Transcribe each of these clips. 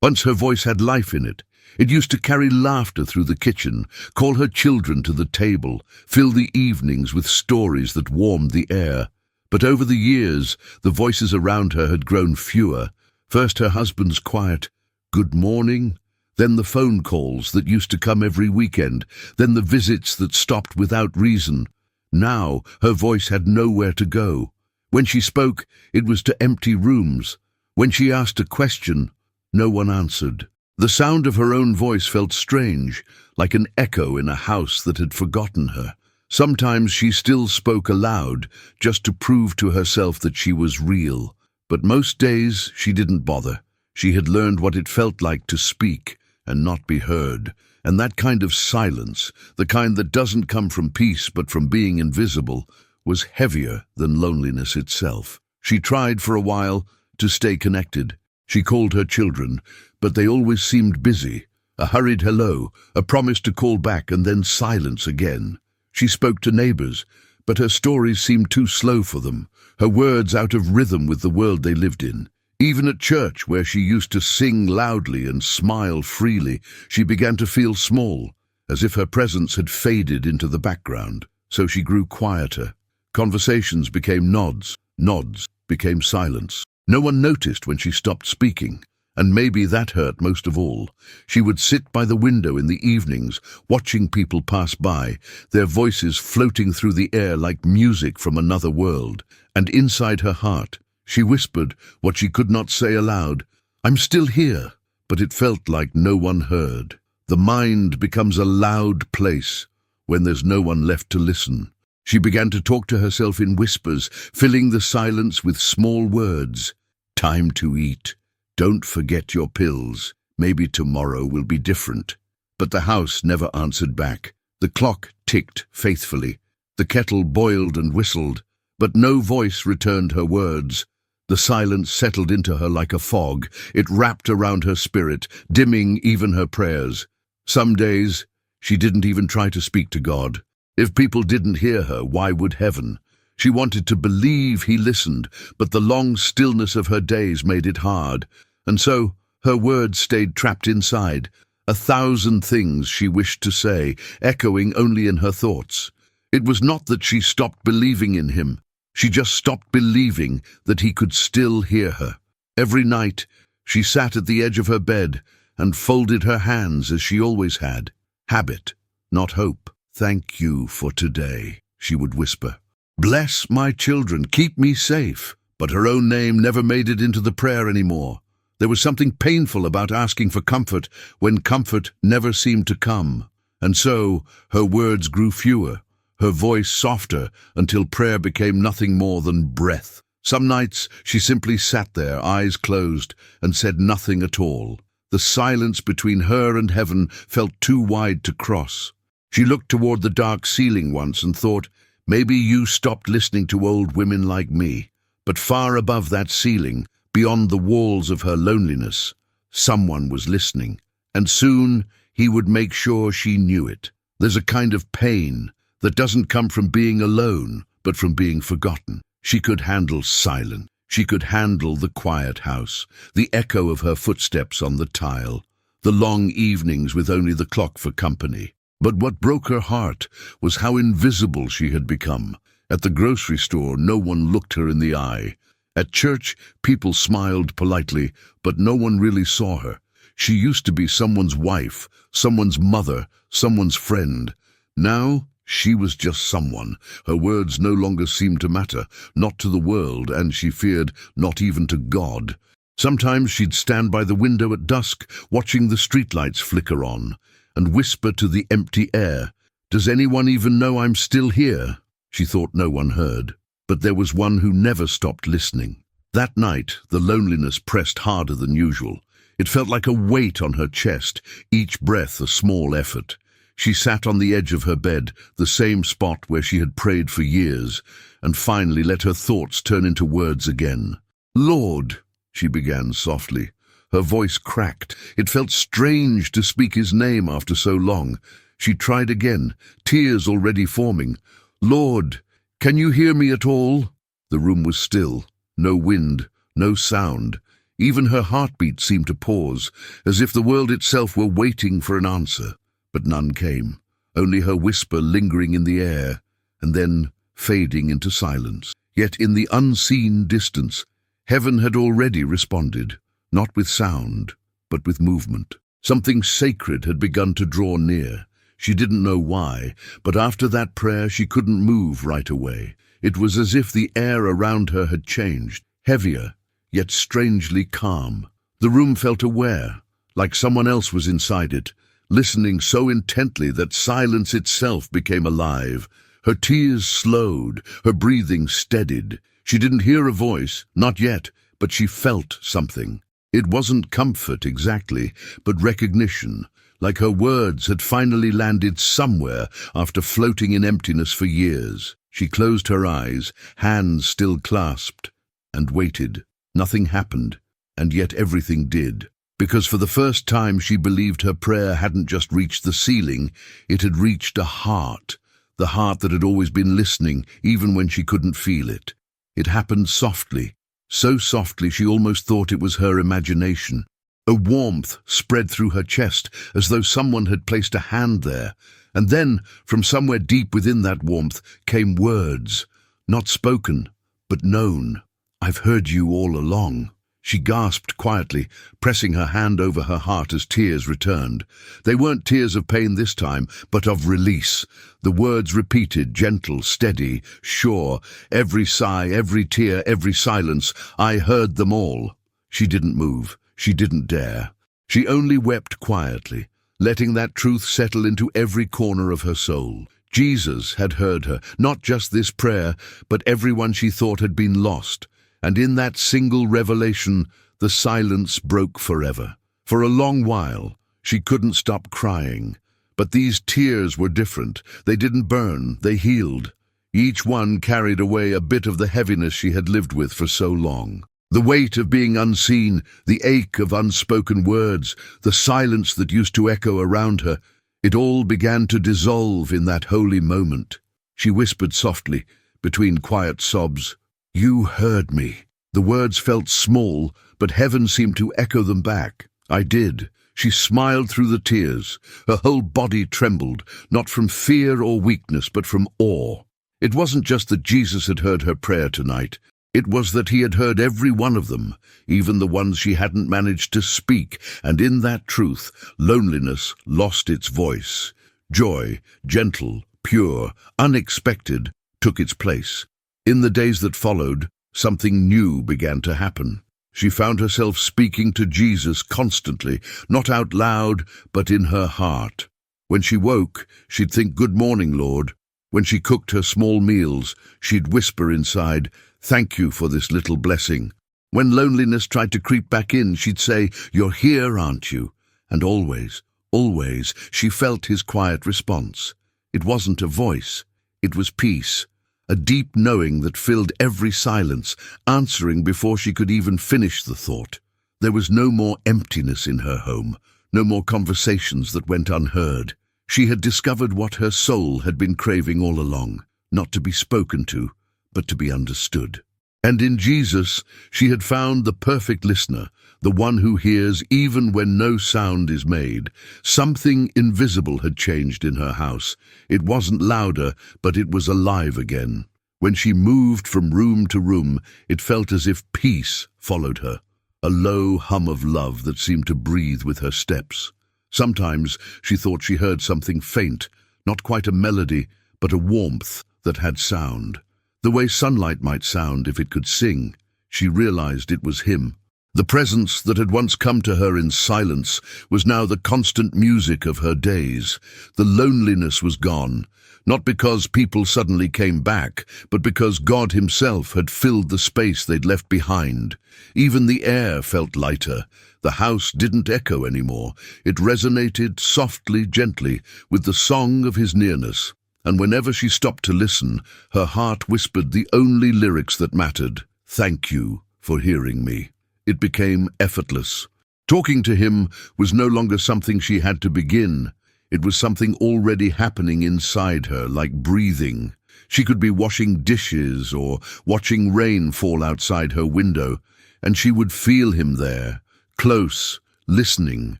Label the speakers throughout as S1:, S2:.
S1: Once her voice had life in it. It used to carry laughter through the kitchen, call her children to the table, fill the evenings with stories that warmed the air. But over the years, the voices around her had grown fewer. First her husband's quiet, "Good morning," then the phone calls that used to come every weekend, then the visits that stopped without reason. Now her voice had nowhere to go. When she spoke, it was to empty rooms. When she asked a question, no one answered. The sound of her own voice felt strange, like an echo in a house that had forgotten her. Sometimes she still spoke aloud, just to prove to herself that she was real. But most days she didn't bother. She had learned what it felt like to speak and not be heard. And that kind of silence, the kind that doesn't come from peace but from being invisible, was heavier than loneliness itself. She tried for a while to stay connected. She called her children, but they always seemed busy. A hurried hello, a promise to call back, and then silence again. She spoke to neighbors, but her stories seemed too slow for them, her words out of rhythm with the world they lived in. Even at church, where she used to sing loudly and smile freely, she began to feel small, as if her presence had faded into the background. So she grew quieter. Conversations became nods, nods became silence. No one noticed when she stopped speaking, and maybe that hurt most of all. She would sit by the window in the evenings, watching people pass by, their voices floating through the air like music from another world. And inside her heart, she whispered what she could not say aloud, "I'm still here," but it felt like no one heard. The mind becomes a loud place when there's no one left to listen. She began to talk to herself in whispers, filling the silence with small words. "Time to eat. Don't forget your pills. Maybe tomorrow will be different." But the house never answered back. The clock ticked faithfully. The kettle boiled and whistled, but no voice returned her words. The silence settled into her like a fog. It wrapped around her spirit, dimming even her prayers. Some days, she didn't even try to speak to God. If people didn't hear her, why would heaven? She wanted to believe he listened, but the long stillness of her days made it hard. And so, her words stayed trapped inside, 1,000 things she wished to say, echoing only in her thoughts. It was not that she stopped believing in him. She just stopped believing that he could still hear her. Every night, she sat at the edge of her bed and folded her hands as she always had. Habit, not hope. "Thank you for today," she would whisper. "Bless my children, keep me safe." But her own name never made it into the prayer anymore. There was something painful about asking for comfort when comfort never seemed to come. And so her words grew fewer, her voice softer, until prayer became nothing more than breath. Some nights she simply sat there, eyes closed, and said nothing at all. The silence between her and heaven felt too wide to cross. She looked toward the dark ceiling once and thought, maybe you stopped listening to old women like me. But far above that ceiling, beyond the walls of her loneliness, someone was listening. And soon he would make sure she knew it. There's a kind of pain that doesn't come from being alone, but from being forgotten. She could handle silence. She could handle the quiet house, the echo of her footsteps on the tile, the long evenings with only the clock for company. But what broke her heart was how invisible she had become. At the grocery store, no one looked her in the eye. At church, people smiled politely, but no one really saw her. She used to be someone's wife, someone's mother, someone's friend. Now, she was just someone. Her words no longer seemed to matter, not to the world, and she feared not even to God. Sometimes she'd stand by the window at dusk, watching the streetlights flicker on, and whisper to the empty air, "Does anyone even know I'm still here?" She thought no one heard, but there was one who never stopped listening. That night, the loneliness pressed harder than usual. It felt like a weight on her chest, each breath a small effort. She sat on the edge of her bed, the same spot where she had prayed for years, and finally let her thoughts turn into words again. "Lord," she began softly. Her voice cracked. It felt strange to speak his name after so long. She tried again, tears already forming. "Lord, can you hear me at all?" The room was still. No wind, no sound. Even her heartbeat seemed to pause, as if the world itself were waiting for an answer. But none came, only her whisper lingering in the air, and then fading into silence. Yet in the unseen distance, heaven had already responded, not with sound, but with movement. Something sacred had begun to draw near. She didn't know why, but after that prayer she couldn't move right away. It was as if the air around her had changed, heavier, yet strangely calm. The room felt aware, like someone else was inside it, listening so intently that silence itself became alive. Her tears slowed, her breathing steadied. She didn't hear a voice, not yet, but she felt something. It wasn't comfort exactly, but recognition, like her words had finally landed somewhere after floating in emptiness for years. She closed her eyes, hands still clasped, and waited. Nothing happened, and yet everything did. Because for the first time she believed her prayer hadn't just reached the ceiling, it had reached a heart, the heart that had always been listening, even when she couldn't feel it. It happened softly, so softly she almost thought it was her imagination. A warmth spread through her chest, as though someone had placed a hand there, and then, from somewhere deep within that warmth, came words, not spoken, but known. "I've heard you all along." She gasped quietly, pressing her hand over her heart as tears returned. They weren't tears of pain this time, but of release. The words repeated, gentle, steady, sure. Every sigh, every tear, every silence. I heard them all. She didn't move. She didn't dare. She only wept quietly, letting that truth settle into every corner of her soul. Jesus had heard her, not just this prayer, but everyone she thought had been lost. And in that single revelation, the silence broke forever. For a long while, she couldn't stop crying. But these tears were different. They didn't burn, they healed. Each one carried away a bit of the heaviness she had lived with for so long. The weight of being unseen, the ache of unspoken words, the silence that used to echo around her, it all began to dissolve in that holy moment. She whispered softly, between quiet sobs, "You heard me." The words felt small, but heaven seemed to echo them back. "I did." She smiled through the tears. Her whole body trembled, not from fear or weakness, but from awe. It wasn't just that Jesus had heard her prayer tonight. It was that he had heard every one of them, even the ones she hadn't managed to speak, and in that truth, loneliness lost its voice. Joy, gentle, pure, unexpected, took its place. In the days that followed, something new began to happen. She found herself speaking to Jesus constantly, not out loud, but in her heart. When she woke, she'd think, "Good morning, Lord." When she cooked her small meals, she'd whisper inside, "Thank you for this little blessing." When loneliness tried to creep back in, she'd say, "You're here, aren't you?" And always, always, she felt his quiet response. It wasn't a voice, it was peace. A deep knowing that filled every silence, answering before she could even finish the thought. There was no more emptiness in her home, no more conversations that went unheard. She had discovered what her soul had been craving all along, not to be spoken to, but to be understood. And in Jesus, she had found the perfect listener, the one who hears even when no sound is made. Something invisible had changed in her house. It wasn't louder, but it was alive again. When she moved from room to room, it felt as if peace followed her, a low hum of love that seemed to breathe with her steps. Sometimes she thought she heard something faint, not quite a melody, but a warmth that had sound. The way sunlight might sound if it could sing. She realized it was him. The presence that had once come to her in silence was now the constant music of her days. The loneliness was gone, not because people suddenly came back, but because God himself had filled the space they'd left behind. Even the air felt lighter. The house didn't echo anymore. It resonated softly, gently, with the song of his nearness. And whenever she stopped to listen, her heart whispered the only lyrics that mattered. "Thank you for hearing me." It became effortless. Talking to him was no longer something she had to begin. It was something already happening inside her, like breathing. She could be washing dishes or watching rain fall outside her window, and she would feel him there, close, listening,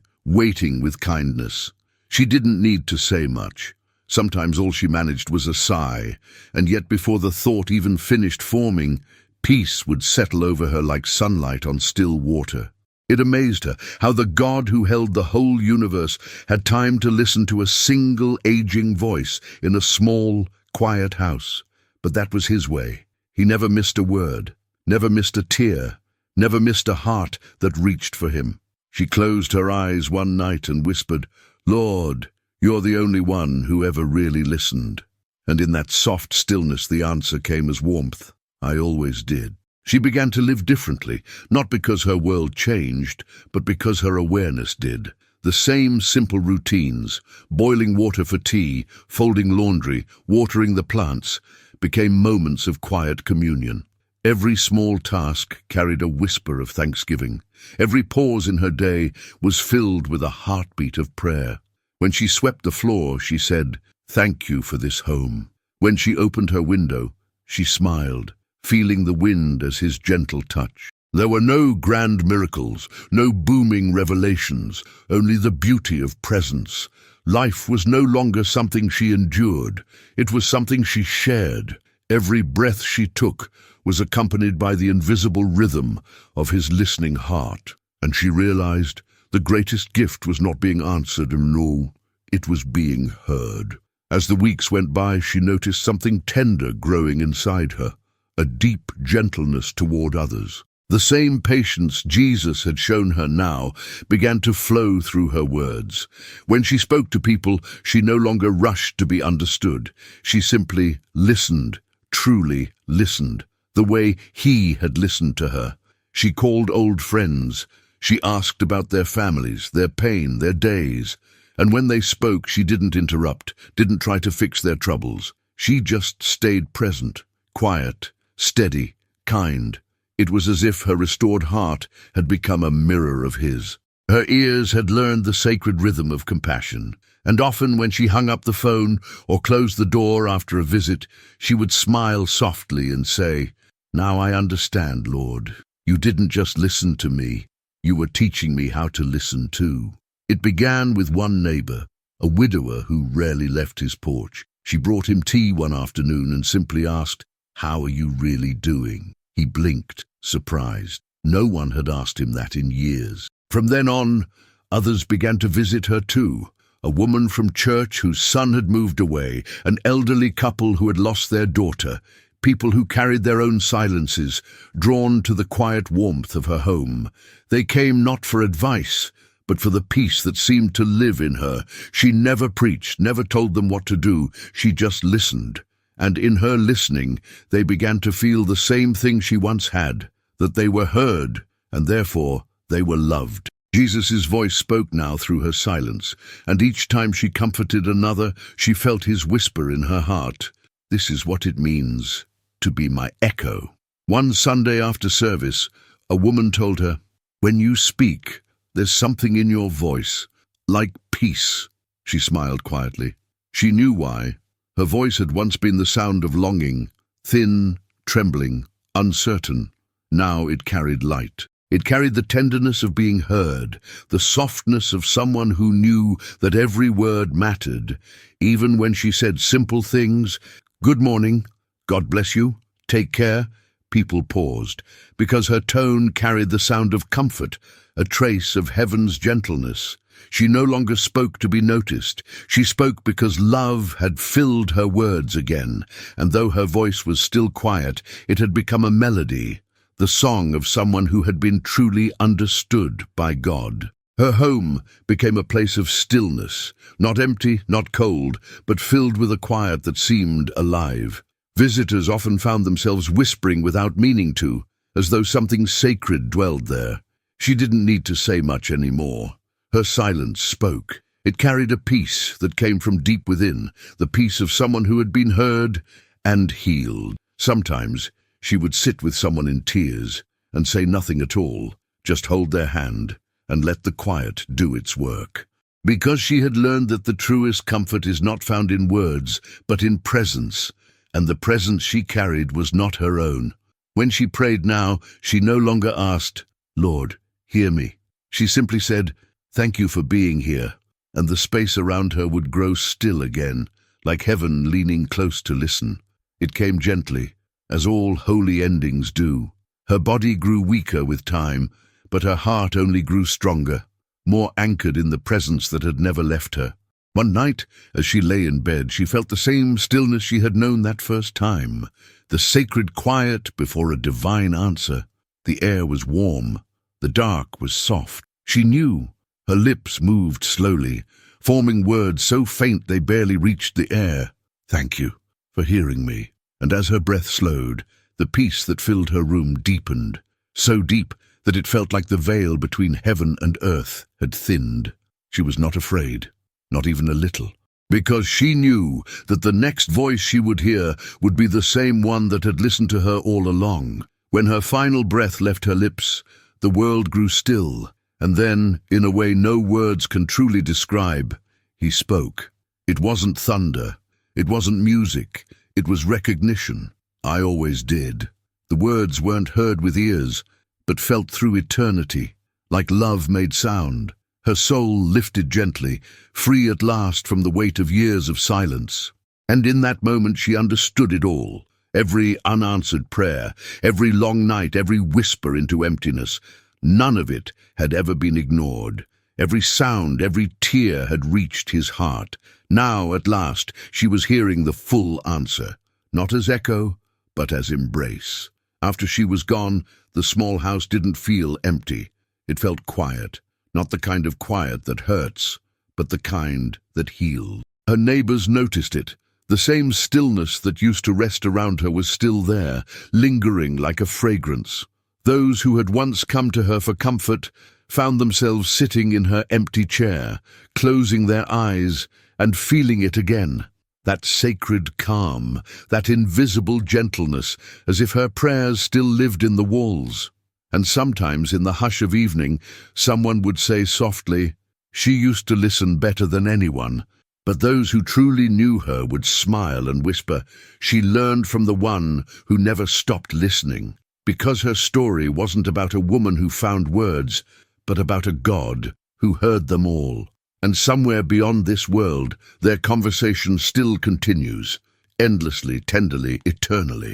S1: waiting with kindness. She didn't need to say much. Sometimes all she managed was a sigh, and yet before the thought even finished forming, peace would settle over her like sunlight on still water. It amazed her how the God who held the whole universe had time to listen to a single aging voice in a small, quiet house. But that was his way. He never missed a word, never missed a tear, never missed a heart that reached for him. She closed her eyes one night and whispered, "Lord, you're the only one who ever really listened." And in that soft stillness the answer came as warmth. "I always did." She began to live differently, not because her world changed, but because her awareness did. The same simple routines, boiling water for tea, folding laundry, watering the plants, became moments of quiet communion. Every small task carried a whisper of thanksgiving. Every pause in her day was filled with a heartbeat of prayer. When she swept the floor, she said, "Thank you for this home." When she opened her window, she smiled, feeling the wind as his gentle touch. There were no grand miracles, no booming revelations, only the beauty of presence. Life was no longer something she endured, it was something she shared. Every breath she took was accompanied by the invisible rhythm of his listening heart. And she realized the greatest gift was not being answered, no, it was being heard. As the weeks went by, she noticed something tender growing inside her, a deep gentleness toward others. The same patience Jesus had shown her now began to flow through her words. When she spoke to people, she no longer rushed to be understood. She simply listened, truly listened, the way he had listened to her. She called old friends. She asked about their families, their pain, their days. And when they spoke, she didn't interrupt, didn't try to fix their troubles. She just stayed present, quiet, steady, kind. It was as if her restored heart had become a mirror of his. Her ears had learned the sacred rhythm of compassion, and often when she hung up the phone or closed the door after a visit, she would smile softly and say, "Now I understand, Lord. You didn't just listen to me, you were teaching me how to listen too." It began with one neighbor, a widower who rarely left his porch. She brought him tea one afternoon and simply asked, "How are you really doing?" He blinked, surprised. No one had asked him that in years. From then on, others began to visit her too. A woman from church whose son had moved away, an elderly couple who had lost their daughter, people who carried their own silences, drawn to the quiet warmth of her home. They came not for advice, but for the peace that seemed to live in her. She never preached, never told them what to do. She just listened. And in her listening, they began to feel the same thing she once had, that they were heard, and therefore they were loved. Jesus' voice spoke now through her silence, and each time she comforted another, she felt his whisper in her heart. "This is what it means to be my echo." One Sunday after service, a woman told her, "When you speak, there's something in your voice, like peace." She smiled quietly. She knew why. Her voice had once been the sound of longing, thin, trembling, uncertain. Now it carried light. It carried the tenderness of being heard, the softness of someone who knew that every word mattered. Even when she said simple things, "Good morning," "God bless you," "Take care," people paused, because her tone carried the sound of comfort, a trace of heaven's gentleness. She no longer spoke to be noticed. She spoke because love had filled her words again, and though her voice was still quiet, it had become a melody, the song of someone who had been truly understood by God. Her home became a place of stillness, not empty, not cold, but filled with a quiet that seemed alive. Visitors often found themselves whispering without meaning to, as though something sacred dwelled there. She didn't need to say much anymore. Her silence spoke. It carried a peace that came from deep within, the peace of someone who had been heard and healed. Sometimes she would sit with someone in tears and say nothing at all, just hold their hand and let the quiet do its work. Because she had learned that the truest comfort is not found in words, but in presence, and the presence she carried was not her own. When she prayed now, she no longer asked, "Lord, hear me." She simply said, "Thank you for being here," and the space around her would grow still again, like heaven leaning close to listen. It came gently, as all holy endings do. Her body grew weaker with time, but her heart only grew stronger, more anchored in the presence that had never left her. One night, as she lay in bed, she felt the same stillness she had known that first time, the sacred quiet before a divine answer. The air was warm, the dark was soft. She knew. Her lips moved slowly, forming words so faint they barely reached the air. "Thank you for hearing me." And as her breath slowed, the peace that filled her room deepened, so deep that it felt like the veil between heaven and earth had thinned. She was not afraid, not even a little, because she knew that the next voice she would hear would be the same one that had listened to her all along. When her final breath left her lips, the world grew still, and then, in a way no words can truly describe, he spoke. It wasn't thunder, it wasn't music, it was recognition. "I always did." The words weren't heard with ears, but felt through eternity, like love made sound. Her soul lifted gently, free at last from the weight of years of silence. And in that moment she understood it all. Every unanswered prayer, every long night, every whisper into emptiness. None of it had ever been ignored. Every sound, every tear had reached his heart. Now, at last, she was hearing the full answer, not as echo, but as embrace. After she was gone, the small house didn't feel empty. It felt quiet, not the kind of quiet that hurts, but the kind that heals. Her neighbors noticed it. The same stillness that used to rest around her was still there, lingering like a fragrance. Those who had once come to her for comfort found themselves sitting in her empty chair, closing their eyes and feeling it again. That sacred calm, that invisible gentleness, as if her prayers still lived in the walls. And sometimes, in the hush of evening, someone would say softly, "She used to listen better than anyone." But those who truly knew her would smile and whisper, "She learned from the one who never stopped listening." Because her story wasn't about a woman who found words, but about a God who heard them all. And somewhere beyond this world, their conversation still continues, endlessly, tenderly, eternally.